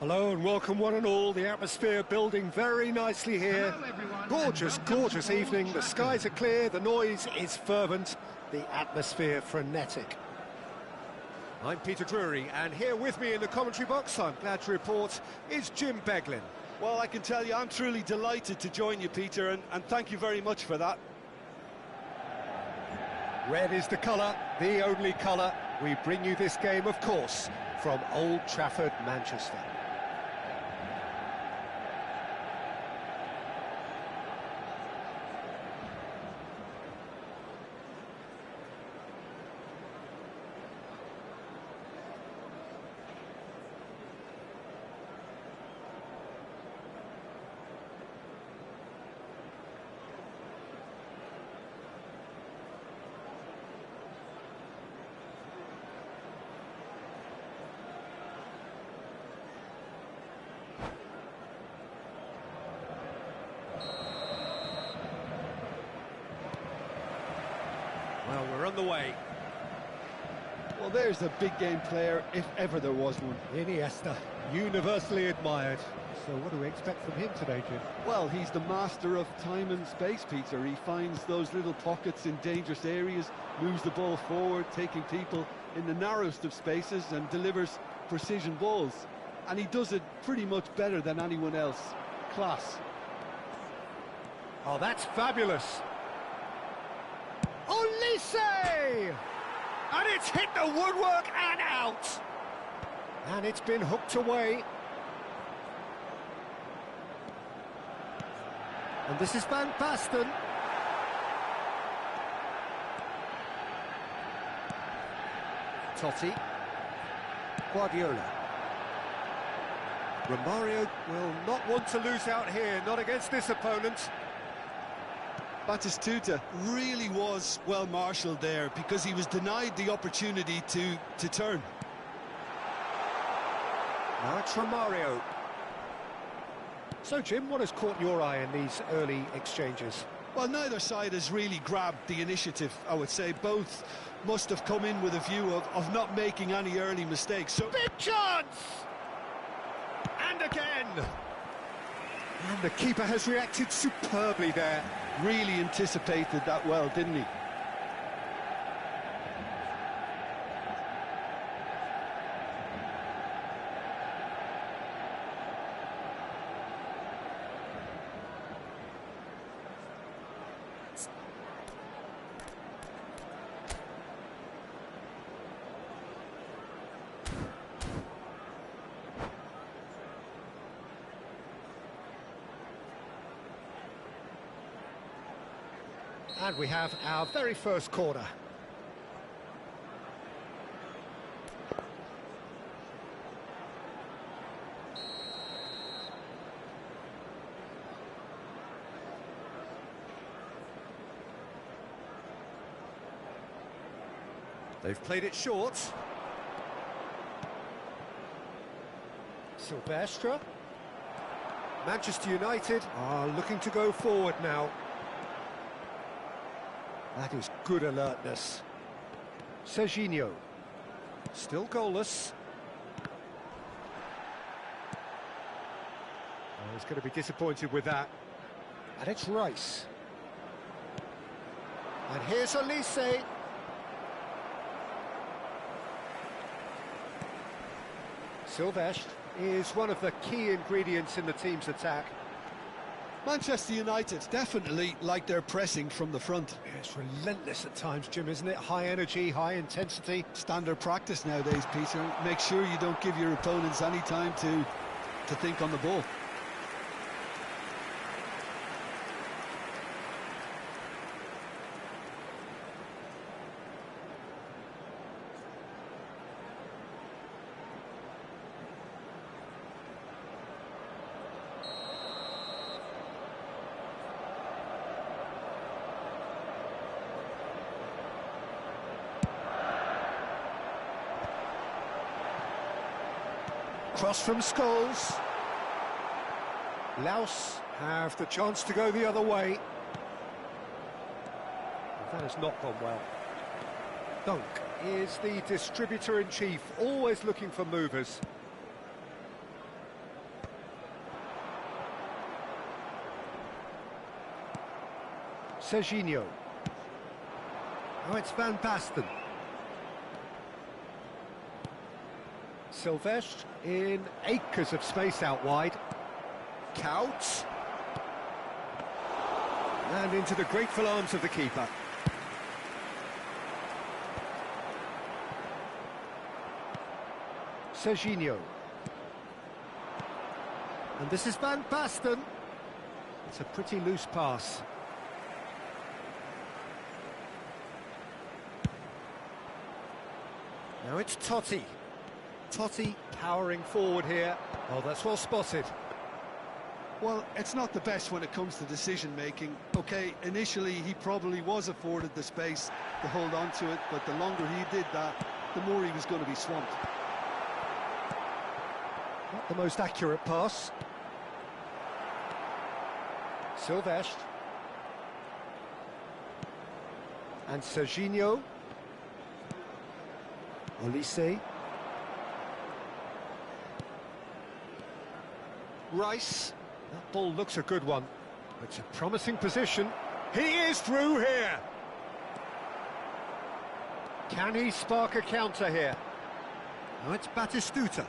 Hello and welcome one and all. The atmosphere building very nicely here. Gorgeous, gorgeous evening. The skies are clear, the noise is fervent, the atmosphere frenetic. I'm Peter Drury, and here with me in the commentary box, I'm glad to report, is Jim Beglin. Well, I can tell you, I'm truly delighted to join you, Peter, and thank you very much for that. Red is the colour, the only colour. We bring you this game, of course, from Old Trafford, Manchester. Well, we're on the way. Well, there's a big game player, if ever there was one. Iniesta, universally admired. So what do we expect from him today, Jim? Well, he's the master of time and space, Peter. He finds those little pockets in dangerous areas, moves the ball forward, taking people in the narrowest of spaces and delivers precision balls. And he does it pretty much better than anyone else. Class. Oh, that's fabulous. Olise! And it's hit the woodwork and out. And it's been hooked away. And this is Van Basten. Totti. Guardiola. Romario will not want to lose out here, not against this opponent. Batistuta really was well marshalled there because he was denied the opportunity to turn. Now it's Romario. So, Jim, what has caught your eye in these early exchanges? Well, neither side has really grabbed the initiative, I would say. Both must have come in with a view of not making any early mistakes. So big chance! And again! And the keeper has reacted superbly there. Really anticipated that well, didn't he? And we have our very first corner. They've played it short. Silvestre. Manchester United are looking to go forward now. That is good alertness. Serginho. Still goalless. Oh, he's going to be disappointed with that. And it's Rice. And here's Olise. Silvestre is one of the key ingredients in the team's attack. Manchester United definitely like their pressing from the front. Yeah, it's relentless at times, Jim, isn't it? High energy, high intensity. Standard practice nowadays, Peter. Make sure you don't give your opponents any time to think on the ball. Cross from Scholes. Laos have the chance to go the other way. That has not gone well. Dunk is the distributor-in-chief, always looking for movers. Serginho. Now it's Van Basten. Silvestre in acres of space out wide. Couch. And into the grateful arms of the keeper. Serginho. And this is Van Basten. It's a pretty loose pass. Now it's Totti. Totti powering forward here. Oh, that's well spotted. Well, it's not the best when it comes to decision-making. OK, initially he probably was afforded the space to hold on to it, but the longer he did that, the more he was going to be swamped. Not the most accurate pass. Silvestre. And Serginho. Olise. Rice. That ball looks a good one. It's a promising position. He is through here. Can he spark a counter here? Now it's Batistuta.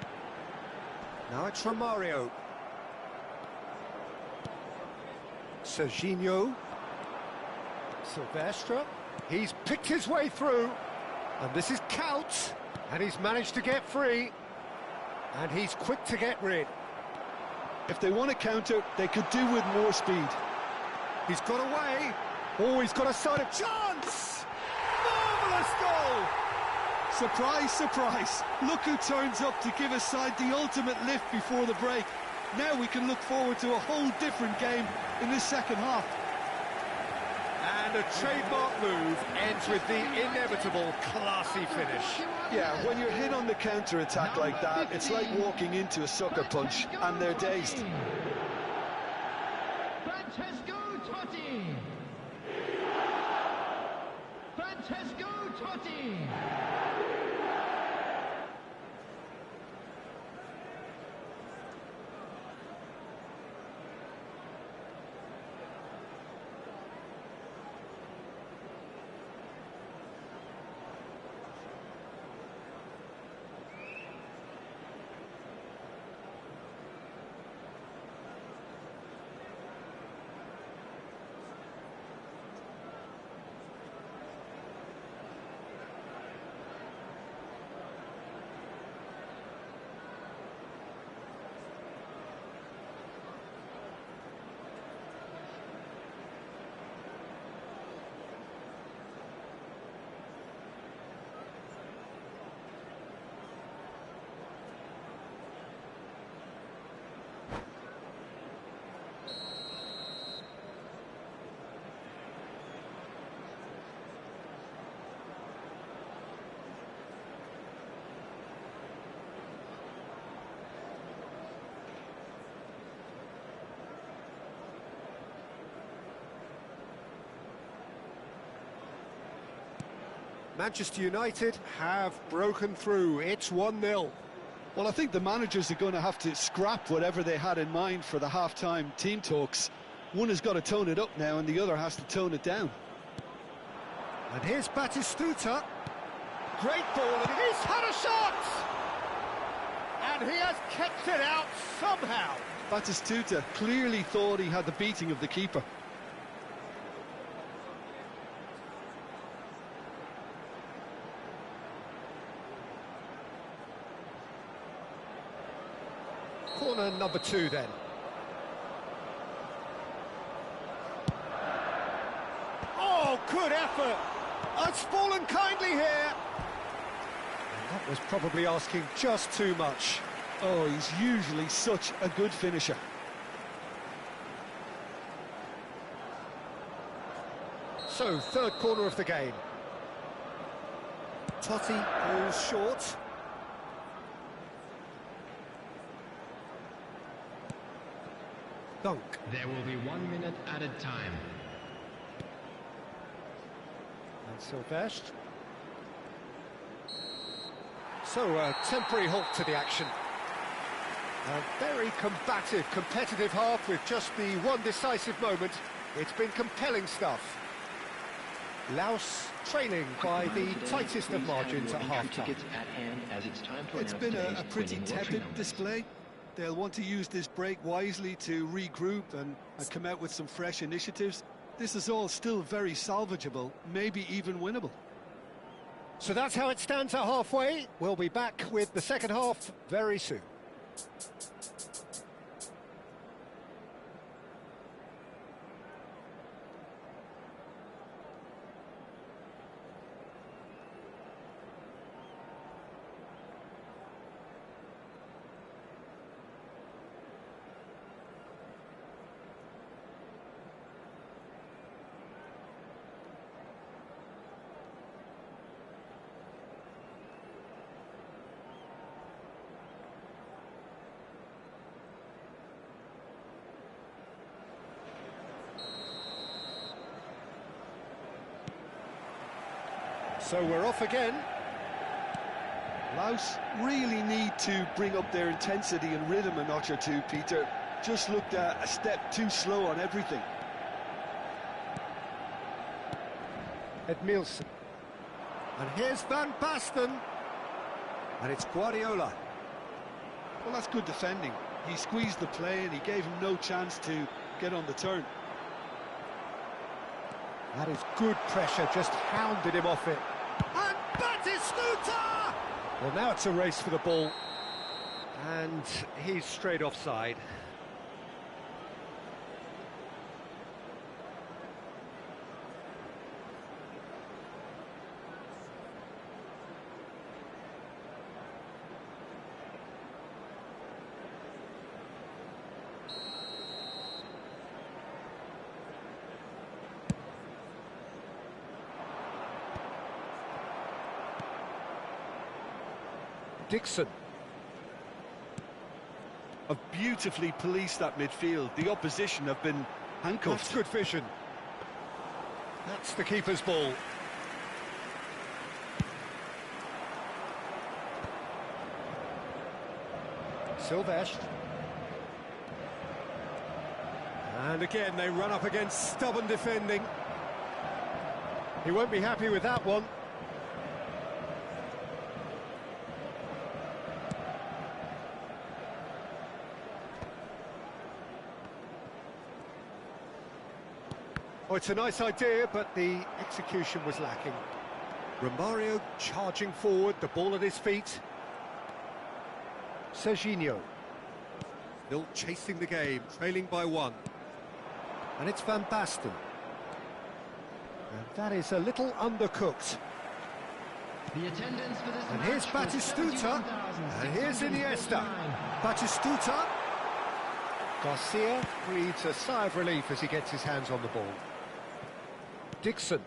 Now it's Romario. Serginho. Silvestre. He's picked his way through. And this is Couch. And he's managed to get free. And he's quick to get rid. If they want to counter, they could do with more speed. He's got away. Oh, he's got a side of chance! Marvellous goal! Surprise, surprise. Look who turns up to give his side the ultimate lift before the break. Now we can look forward to a whole different game in this second half. And a trademark move ends with the inevitable classy finish. Yeah, when you're hit on the counter-attack like that, it's like walking into a sucker punch, and they're dazed. Francesco Totti! Francesco Totti! Manchester United have broken through. It's 1-0. Well, I think the managers are going to have to scrap whatever they had in mind for the half-time team talks. One has got to tone it up now and the other has to tone it down. And here's Batistuta. Great ball, and he's had a shot! And he has kept it out somehow. Batistuta clearly thought he had the beating of the keeper. Corner number 2 then. Oh, good effort! It's fallen kindly here. And that was probably asking just too much. Oh, he's usually such a good finisher. So, third corner of the game. Totti pulls short. Dunk. There will be 1 minute added time. And Silvestre. So, a temporary halt to the action. A very combative, competitive half with just the one decisive moment. It's been compelling stuff. Laos trailing by the tightest of margins at half-time. It's been a pretty tepid display. They'll want to use this break wisely to regroup and come out with some fresh initiatives. This is all still very salvageable, maybe even winnable. So that's how it stands at halfway. We'll be back with the second half very soon. So we're off again. Laos really need to bring up their intensity and rhythm a notch or two, Peter. Just looked a step too slow on everything. Edmilson. And here's Van Basten. And it's Guardiola. Well, that's good defending. He squeezed the play and he gave him no chance to get on the turn. That is good pressure, just hounded him off it. And Batistuta! Well, now it's a race for the ball. And he's straight offside. Dixon. Have beautifully policed that midfield. The opposition have been handcuffed. That's good vision. That's the keeper's ball. Silvesh. And again, they run up against stubborn defending. He won't be happy with that one. Oh, it's a nice idea, but the execution was lacking. Romario charging forward, the ball at his feet. Serginho. Still chasing the game, trailing by one. And it's Van Basten. And that is a little undercooked. The attendance for this And match here's Batistuta. And here's Iniesta. Batistuta. Garcia breathes a sigh of relief as he gets his hands on the ball. Dixon.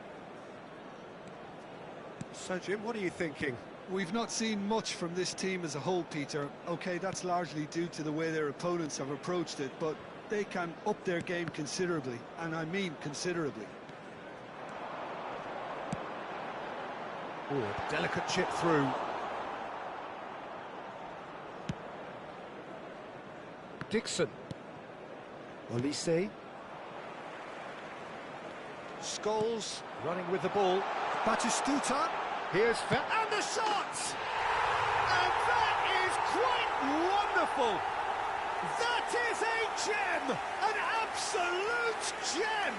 So, Jim, what are you thinking? We've not seen much from this team as a whole, Peter. OK, that's largely due to the way their opponents have approached it, but they can up their game considerably, and I mean considerably. Oh, a delicate chip through. Dixon. Olise. Scholes running with the ball. Batistuta. Here's and the shot! And that is quite wonderful! That is a gem! An absolute gem!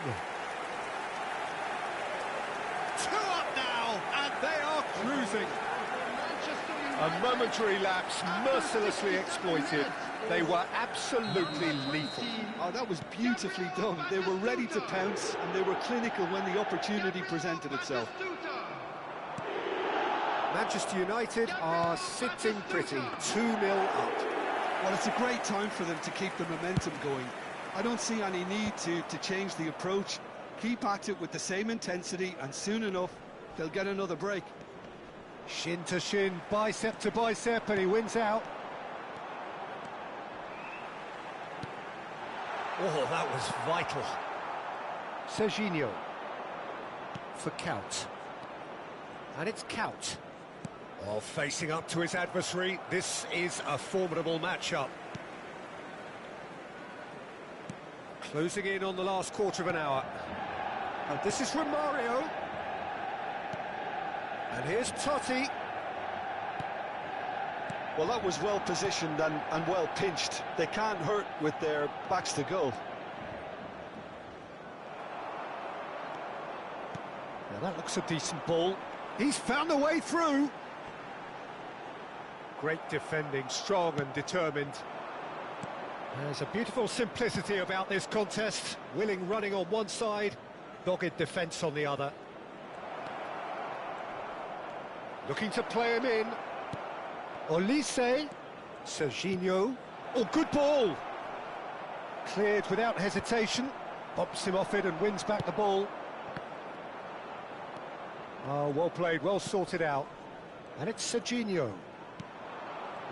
2 up now, and they are cruising. A momentary lapse, mercilessly exploited. They were absolutely lethal. Oh, that was beautifully done. They were ready to pounce, and they were clinical when the opportunity presented itself. Manchester United are sitting pretty, 2-0 up. Well, it's a great time for them to keep the momentum going. I don't see any need to change the approach. Keep at it with the same intensity, and soon enough, they'll get another break. Shin to shin, bicep to bicep, and he wins out. Oh, that was vital. Serginho. For Kaut. And it's Kaut. Oh, facing up to his adversary, this is a formidable matchup. Closing in on the last quarter of an hour. And this is Romario. And here's Totti. Well, that was well positioned and well pinched. They can't hurt with their backs to goal. Now that looks a decent ball. He's found a way through. Great defending, strong and determined. There's a beautiful simplicity about this contest. Willing running on one side, dogged defence on the other. Looking to play him in. Olise, Serginho. Oh, good ball. Cleared without hesitation. Bumps him off it and wins back the ball. Oh, well played, well sorted out. And it's Serginho.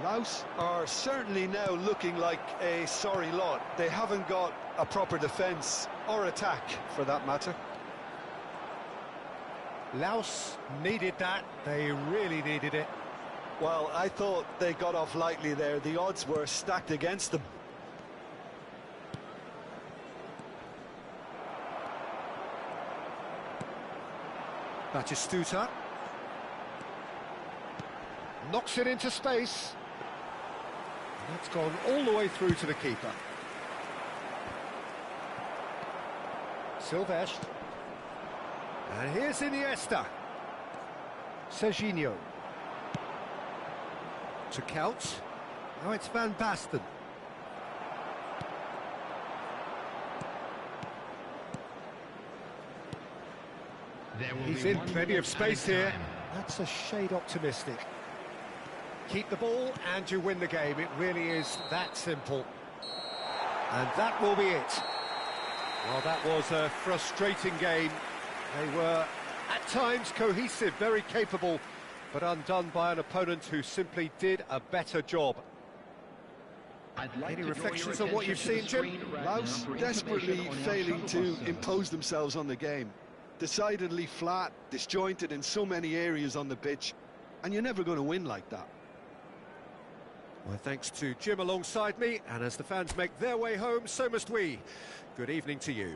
Laos are certainly now looking like a sorry lot. They haven't got a proper defence or attack, for that matter. Laos needed that. They really needed it. Well, I thought they got off lightly there. The odds were stacked against them. Batistuta. Knocks it into space. And that's gone all the way through to the keeper. Silvestre. And here's Iniesta. Serginho. To Couch. Now it's Van Basten. He's in plenty of space here. That's a shade optimistic. Keep the ball and you win the game. It really is that simple. And that will be it. Well, that was a frustrating game. They were, at times, cohesive, very capable, but undone by an opponent who simply did a better job. Any reflections on what you've seen, Jim? Laos desperately failing to impose themselves on the game. Decidedly flat, disjointed in so many areas on the pitch, and you're never going to win like that. Well, thanks to Jim alongside me, and as the fans make their way home, so must we. Good evening to you.